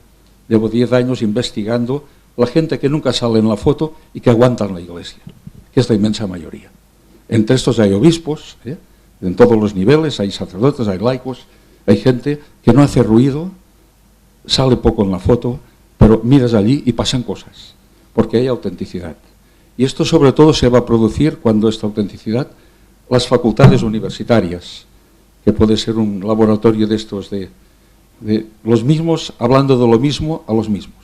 Llevo 10 años investigando la gente que nunca sale en la foto y que aguantan la iglesia, que es la inmensa mayoría. Entre estos hay obispos, en todos los niveles, hay sacerdotes, hay laicos, hay gente que no hace ruido, sale poco en la foto, pero miras allí y pasan cosas, porque hay autenticidad. Y esto sobre todo se va a producir cuando esta autenticidad, las facultades universitarias, que puede ser un laboratorio de estos de los mismos hablando de lo mismo a los mismos.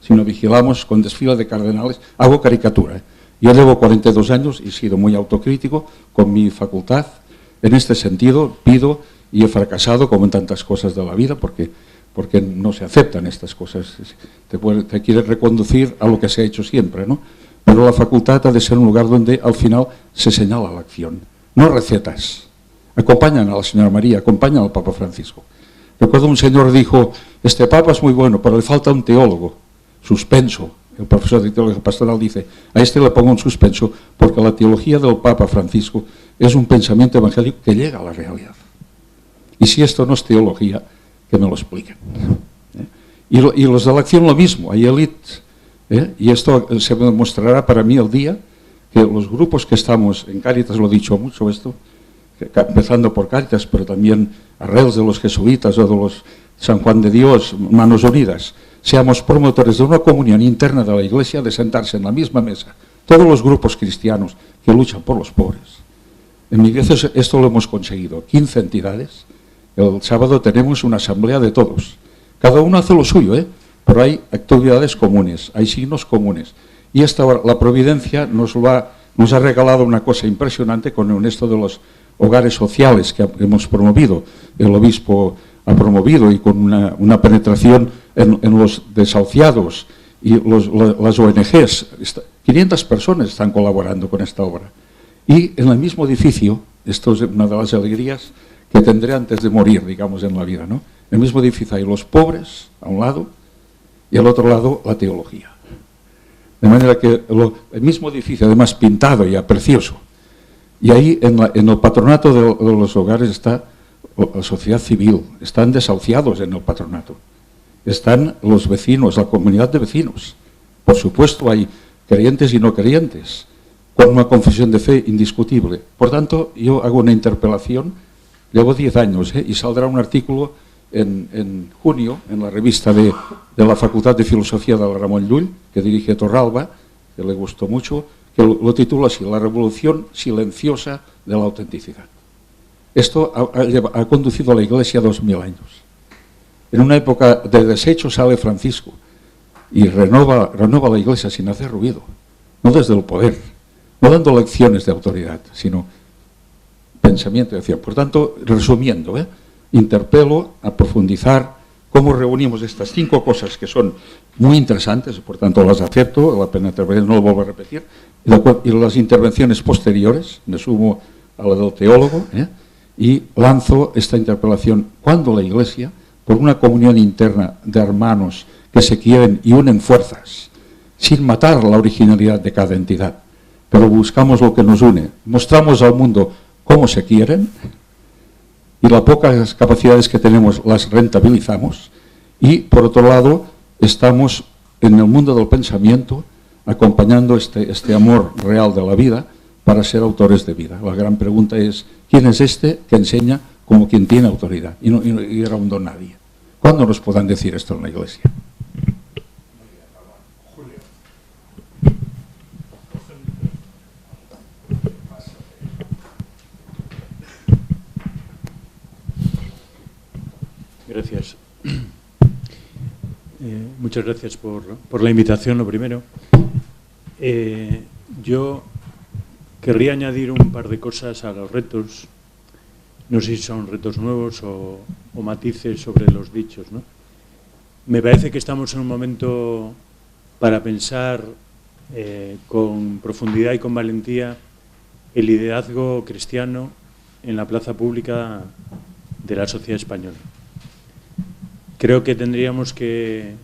Si no vigilamos con desfile de cardenales, hago caricatura. Yo llevo 42 años y he sido muy autocrítico con mi facultad. En este sentido pido, y he fracasado como en tantas cosas de la vida, porque no se aceptan estas cosas. Te quieres reconducir a lo que se ha hecho siempre, ¿no? Pero la facultad ha de ser un lugar donde al final se señala la acción, no recetas. Acompañan a la señora María, acompañan al Papa Francisco. Recuerdo un señor dijo, este Papa es muy bueno, pero le falta un teólogo. Suspenso. El profesor de teología pastoral dice, a este le pongo un suspenso porque la teología del Papa Francisco es un pensamiento evangélico que llega a la realidad. Y si esto no es teología, que me lo expliquen. Y los de la acción lo mismo, hay élites. Y esto se demostrará para mí el día que los grupos que estamos, en Cáritas lo he dicho mucho esto, empezando por Cáritas, pero también Arrels de los jesuitas o de los San Juan de Dios, Manos Unidas, seamos promotores de una comunión interna de la Iglesia, de sentarse en la misma mesa, todos los grupos cristianos que luchan por los pobres. En mi iglesia esto lo hemos conseguido, 15 entidades. El sábado tenemos una asamblea de todos. Cada uno hace lo suyo, pero hay actividades comunes, hay signos comunes. Y la providencia nos ha regalado una cosa impresionante con esto de los hogares sociales que hemos promovido. El obispo ha promovido y con una penetración en los desahuciados y las ONGs. 500 personas están colaborando con esta obra. Y en el mismo edificio, esto es una de las alegrías que tendré antes de morir, digamos, en la vida, ¿no? En el mismo edificio hay los pobres, a un lado, y al otro lado la teología. De manera que el mismo edificio, además pintado ya, precioso, y ahí en el patronato de los hogares está la sociedad civil, están desahuciados en el patronato, están los vecinos, la comunidad de vecinos. Por supuesto hay creyentes y no creyentes, con una confesión de fe indiscutible. Por tanto, yo hago una interpelación, llevo 10 años, y saldrá un artículo en junio en la revista de la Facultad de Filosofía de Ramón Llull, que dirige Torralba, que le gustó mucho, que lo titula así, La revolución silenciosa de la autenticidad. Esto ha conducido a la Iglesia 2000 años. En una época de desecho sale Francisco y renova la Iglesia sin hacer ruido, no desde el poder, no dando lecciones de autoridad, sino pensamiento y acción. Por tanto, resumiendo, interpelo a profundizar cómo reunimos estas 5 cosas que son muy interesantes, por tanto las acepto, la pena no lo vuelvo a repetir, y las intervenciones posteriores, me sumo a la del teólogo, y lanzo esta interpelación. ¿Cuándo la Iglesia, por una comunión interna de hermanos que se quieren y unen fuerzas, sin matar la originalidad de cada entidad, pero buscamos lo que nos une, mostramos al mundo cómo se quieren, y las pocas capacidades que tenemos las rentabilizamos, y por otro lado estamos en el mundo del pensamiento acompañando este amor real de la vida para ser autores de vida. La gran pregunta es, ¿quién es este que enseña como quien tiene autoridad y era un don nadie? ¿Cuándo nos podrán decir esto en la Iglesia? Gracias. Muchas gracias por la invitación, lo primero. Yo querría añadir un par de cosas a los retos. No sé si son retos nuevos o matices sobre los dichos, ¿no? Me parece que estamos en un momento para pensar con profundidad y con valentía el liderazgo cristiano en la plaza pública de la sociedad española. Creo que tendríamos que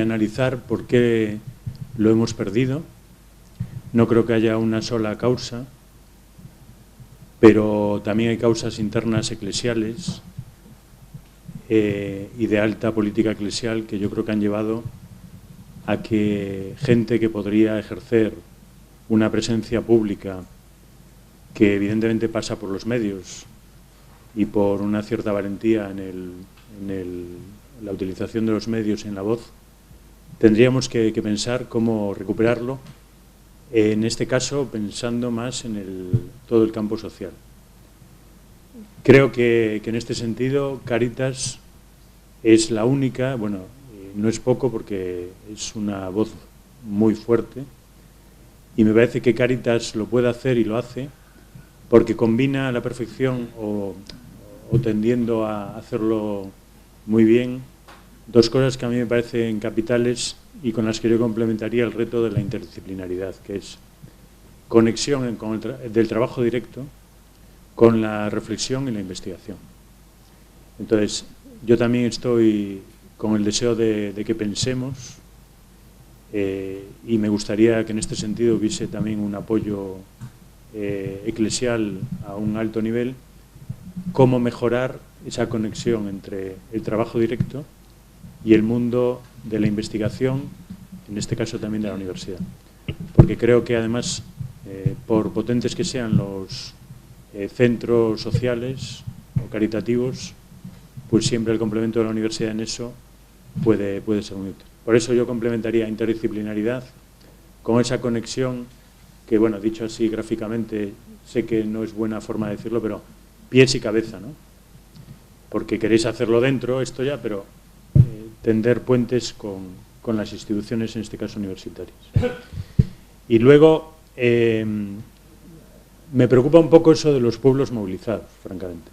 analizar por qué lo hemos perdido. No creo que haya una sola causa, pero también hay causas internas eclesiales y de alta política eclesial que yo creo que han llevado a que gente que podría ejercer una presencia pública, que evidentemente pasa por los medios y por una cierta valentía en la utilización de los medios y en la voz, tendríamos que pensar cómo recuperarlo, en este caso pensando más en todo el campo social. Creo que en este sentido Cáritas es la única, bueno, no es poco porque es una voz muy fuerte, y me parece que Cáritas lo puede hacer y lo hace porque combina a la perfección o tendiendo a hacerlo muy bien dos cosas que a mí me parecen capitales y con las que yo complementaría el reto de la interdisciplinaridad, que es conexión del trabajo directo con la reflexión y la investigación. Entonces, yo también estoy con el deseo de que pensemos y me gustaría que en este sentido hubiese también un apoyo eclesial a un alto nivel, cómo mejorar esa conexión entre el trabajo directo y el mundo de la investigación, en este caso también de la universidad. Porque creo que además, por potentes que sean los centros sociales o caritativos, pues siempre el complemento de la universidad en eso puede ser muy útil. Por eso yo complementaría interdisciplinaridad con esa conexión que, bueno, dicho así gráficamente, sé que no es buena forma de decirlo, pero pies y cabeza, ¿no? Porque queréis hacerlo dentro, esto ya, pero tender puentes con las instituciones, en este caso universitarias. Y luego, me preocupa un poco eso de los pueblos movilizados, francamente.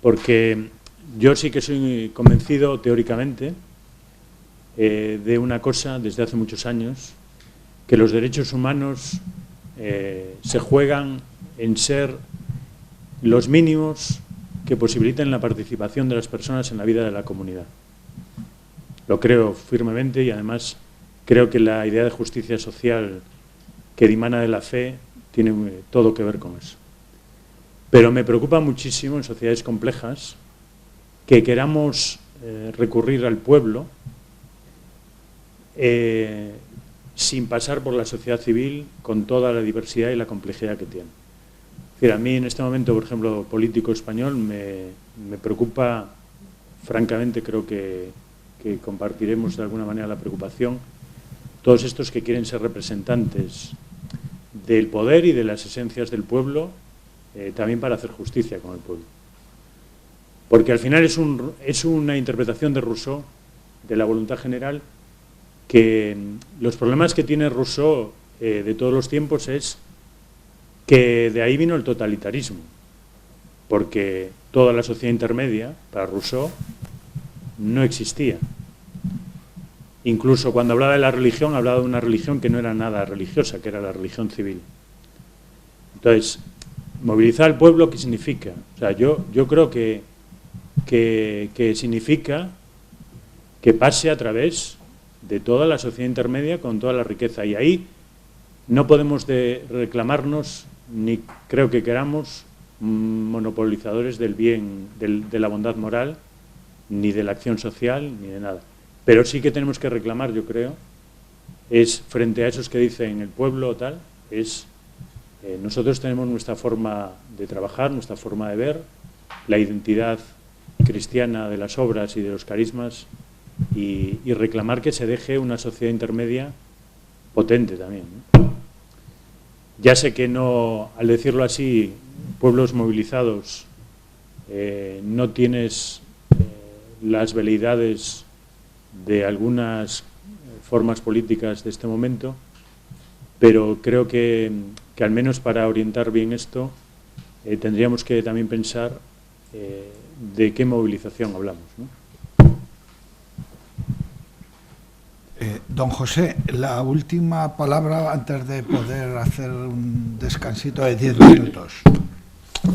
Porque yo sí que soy convencido teóricamente de una cosa desde hace muchos años, que los derechos humanos se juegan en ser los mínimos que posibiliten la participación de las personas en la vida de la comunidad. Lo creo firmemente y además creo que la idea de justicia social que dimana de la fe tiene todo que ver con eso. Pero me preocupa muchísimo en sociedades complejas que queramos recurrir al pueblo sin pasar por la sociedad civil con toda la diversidad y la complejidad que tiene. Es decir, a mí en este momento, por ejemplo, político español, me preocupa, francamente creo que compartiremos de alguna manera la preocupación, todos estos que quieren ser representantes del poder y de las esencias del pueblo, también para hacer justicia con el pueblo. Porque al final es una interpretación de Rousseau, de la voluntad general, que los problemas que tiene Rousseau de todos los tiempos es que de ahí vino el totalitarismo, porque toda la sociedad intermedia, para Rousseau, no existía. Incluso cuando hablaba de la religión, hablaba de una religión que no era nada religiosa, que era la religión civil. Entonces, movilizar al pueblo, ¿qué significa? O sea, yo creo que significa que pase a través de toda la sociedad intermedia con toda la riqueza. Y ahí no podemos reclamarnos, ni creo que queramos, monopolizadores del bien, de la bondad moral, ni de la acción social, ni de nada. Pero sí que tenemos que reclamar, yo creo, es frente a esos que dicen el pueblo o tal, es nosotros tenemos nuestra forma de trabajar, nuestra forma de ver, la identidad cristiana de las obras y de los carismas, y reclamar que se deje una sociedad intermedia potente también, ¿no? Ya sé que no, al decirlo así, pueblos movilizados, no tienes las veleidades de algunas formas políticas de este momento, pero creo que al menos para orientar bien esto tendríamos que también pensar de qué movilización hablamos, ¿no? Don José, la última palabra antes de poder hacer un descansito de 10 minutos.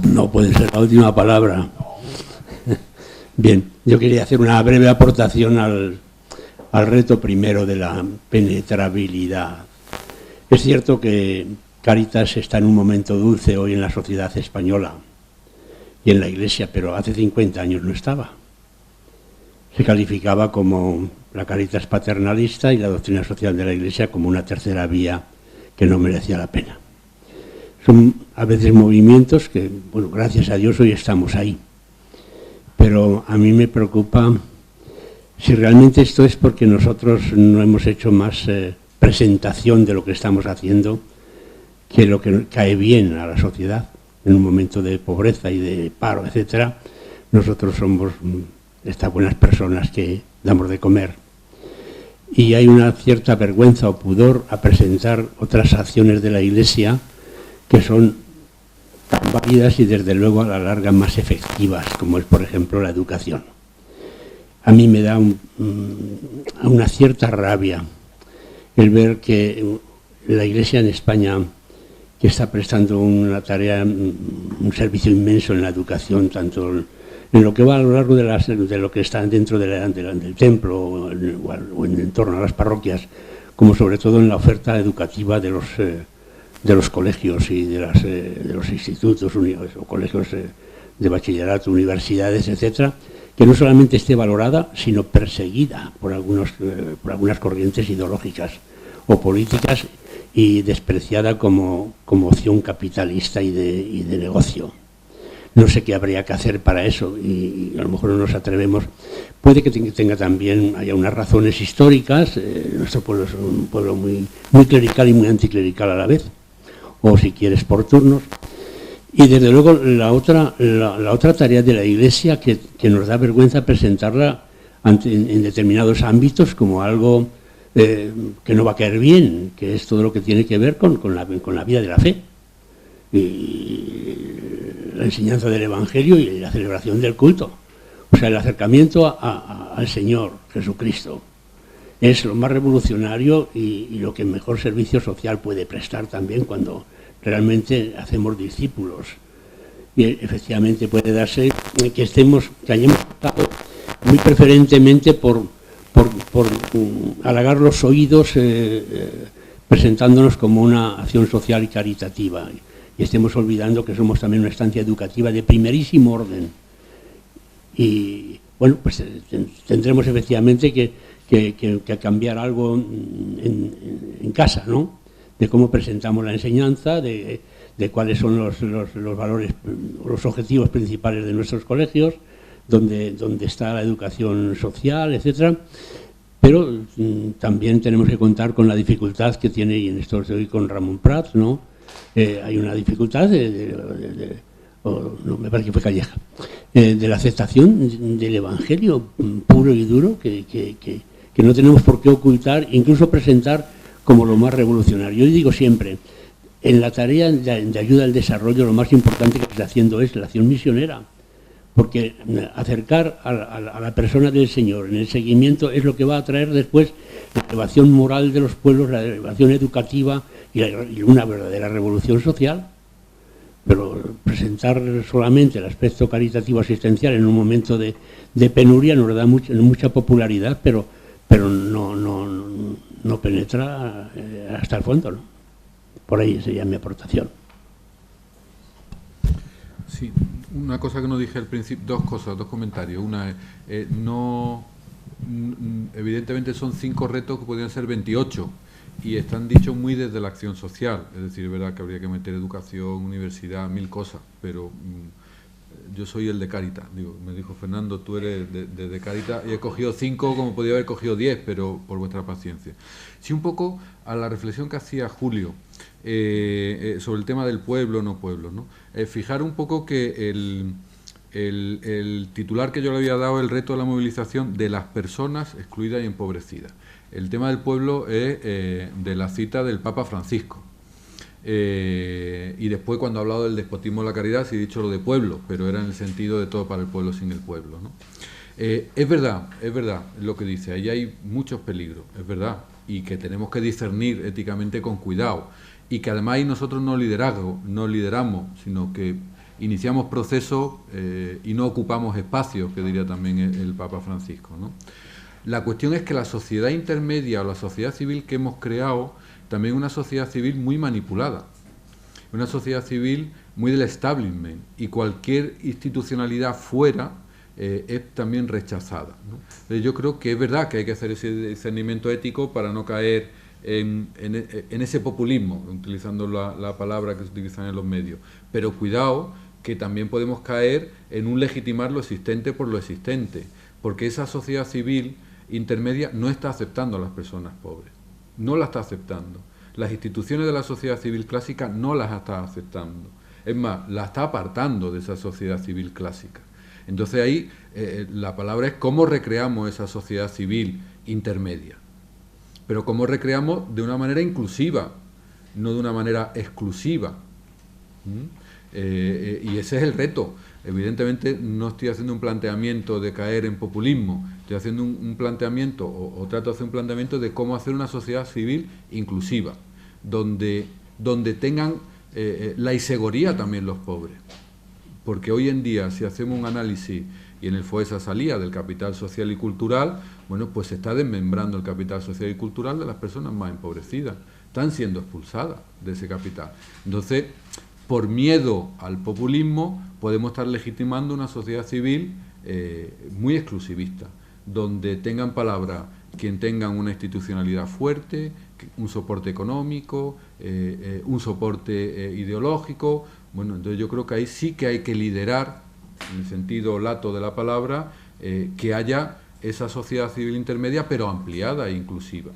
No puede ser la última palabra. Bien, yo quería hacer una breve aportación al reto primero de la penetrabilidad. Es cierto que Cáritas está en un momento dulce hoy en la sociedad española y en la Iglesia, pero hace 50 años no estaba. se calificaba como la Cáritas paternalista y la doctrina social de la Iglesia como una tercera vía que no merecía la pena. Son a veces movimientos que, bueno, gracias a Dios hoy estamos ahí. Pero a mí me preocupa si realmente esto es porque nosotros no hemos hecho más presentación de lo que estamos haciendo que lo que cae bien a la sociedad en un momento de pobreza y de paro, etcétera. Nosotros somos estas buenas personas que damos de comer. Y hay una cierta vergüenza o pudor a presentar otras acciones de la Iglesia que son tan válidas y desde luego a la larga más efectivas, como es por ejemplo la educación. A mí me da una cierta rabia el ver que la Iglesia en España, que está prestando una tarea, un servicio inmenso en la educación, tanto en lo que va a lo largo de lo que está dentro del templo o en torno a las parroquias, como sobre todo en la oferta educativa de los colegios y de los institutos o colegios de bachillerato, universidades, etcétera, que no solamente esté valorada, sino perseguida por algunas corrientes ideológicas o políticas y despreciada como opción capitalista y de negocio. No sé qué habría que hacer para eso y a lo mejor no nos atrevemos. Puede que tenga también, haya unas razones históricas. Nuestro pueblo es un pueblo muy, muy clerical y muy anticlerical a la vez, o si quieres por turnos. Y desde luego la otra tarea de la Iglesia que nos da vergüenza presentarla en determinados ámbitos como algo que no va a caer bien, que es todo lo que tiene que ver con la vida de la fe y la enseñanza del Evangelio y la celebración del culto. O sea, el acercamiento al Señor Jesucristo es lo más revolucionario y lo que mejor servicio social puede prestar también cuando realmente hacemos discípulos. Y efectivamente puede darse que hayamos optado muy preferentemente por halagar los oídos presentándonos como una acción social y caritativa, y estemos olvidando que somos también una estancia educativa de primerísimo orden. Y bueno, pues tendremos efectivamente que cambiar algo en casa, ¿no? De cómo presentamos la enseñanza, de cuáles son los valores, los objetivos principales de nuestros colegios, donde está la educación social, etcétera. Pero también tenemos que contar con la dificultad que tiene, y en esto estoy con Ramón Prats, ¿no? Hay una dificultad no, me parece que fue Calleja, de la aceptación del Evangelio puro y duro, que no tenemos por qué ocultar, incluso presentar como lo más revolucionario. Yo digo siempre, en la tarea de ayuda al desarrollo lo más importante que se está haciendo es la acción misionera, porque acercar a la persona del Señor en el seguimiento es lo que va a traer después la elevación moral de los pueblos, la elevación educativa y una verdadera revolución social. Pero presentar solamente el aspecto caritativo asistencial en un momento de penuria nos da mucha popularidad, pero no penetra hasta el fondo, ¿no? Por ahí sería mi aportación. Sí, una cosa que no dije al principio, dos comentarios. Una es, evidentemente son 5 retos que podrían ser 28 y están dichos muy desde la acción social. Es decir, es verdad que habría que meter educación, universidad, 1000 cosas, pero yo soy el de Cáritas. Me dijo Fernando, tú eres de Cáritas, y he cogido 5 como podía haber cogido 10, pero por vuestra paciencia. Sí, un poco a la reflexión que hacía Julio sobre el tema del pueblo, no pueblo, ¿no? Fijar un poco que el titular que yo le había dado, el reto de la movilización de las personas excluidas y empobrecidas. El tema del pueblo es de la cita del Papa Francisco. Y después, cuando ha hablado del despotismo de la caridad, sí he dicho lo de pueblo, pero era en el sentido de todo para el pueblo sin el pueblo, ¿no? Es verdad lo que dice, ahí hay muchos peligros, es verdad, y que tenemos que discernir éticamente con cuidado, y que además ahí nosotros no lideramos, sino que iniciamos procesos y no ocupamos espacios, que diría también el Papa Francisco, ¿no? La cuestión es que la sociedad intermedia o la sociedad civil que hemos creado también es una sociedad civil muy manipulada, una sociedad civil muy del establishment, y cualquier institucionalidad fuera es también rechazada, ¿no? Yo creo que es verdad que hay que hacer ese discernimiento ético para no caer en ese populismo, utilizando la palabra que se utiliza en los medios. Pero cuidado, que también podemos caer en un legitimar lo existente por lo existente, porque esa sociedad civil intermedia no está aceptando a las personas pobres, no la está aceptando. Las instituciones de la sociedad civil clásica no las está aceptando. Es más, la está apartando de esa sociedad civil clásica. Entonces ahí la palabra es cómo recreamos esa sociedad civil intermedia. Pero cómo recreamos de una manera inclusiva, no de una manera exclusiva. Y ese es el reto. Evidentemente no estoy haciendo un planteamiento de caer en populismo, estoy haciendo un planteamiento, o trato de hacer un planteamiento de cómo hacer una sociedad civil inclusiva, donde tengan la isegoría también los pobres. Porque hoy en día, si hacemos un análisis, y en el FOESA salía del capital social y cultural, bueno, pues se está desmembrando el capital social y cultural de las personas más empobrecidas. Están siendo expulsadas de ese capital. Entonces, por miedo al populismo, podemos estar legitimando una sociedad civil muy exclusivista, donde tengan palabra quien tengan una institucionalidad fuerte, un soporte económico, un soporte ideológico. Bueno, entonces yo creo que ahí sí que hay que liderar, en el sentido lato de la palabra, que haya esa sociedad civil intermedia, pero ampliada e inclusiva.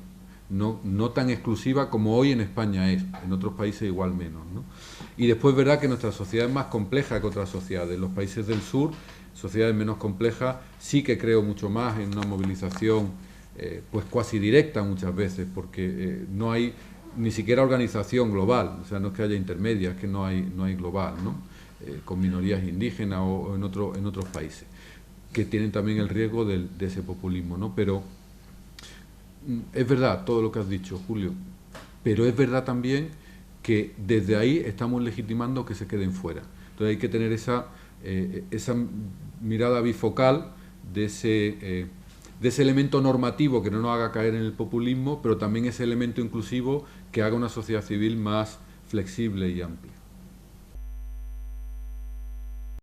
No tan exclusiva como hoy en España es, en otros países igual menos, ¿no? Y después, verdad que nuestra sociedad es más compleja que otras sociedades. Los países del sur, sociedades menos complejas, sí que creo mucho más en una movilización pues cuasi directa muchas veces, porque no hay ni siquiera organización global, o sea, no es que haya intermedias, es que no hay global, ¿no? Con minorías indígenas o en otros países, que tienen también el riesgo de ese populismo, ¿no? Pero es verdad todo lo que has dicho, Julio, pero es verdad también que desde ahí estamos legitimando que se queden fuera. Entonces hay que tener esa mirada bifocal de ese elemento normativo que no nos haga caer en el populismo, pero también ese elemento inclusivo que haga una sociedad civil más flexible y amplia.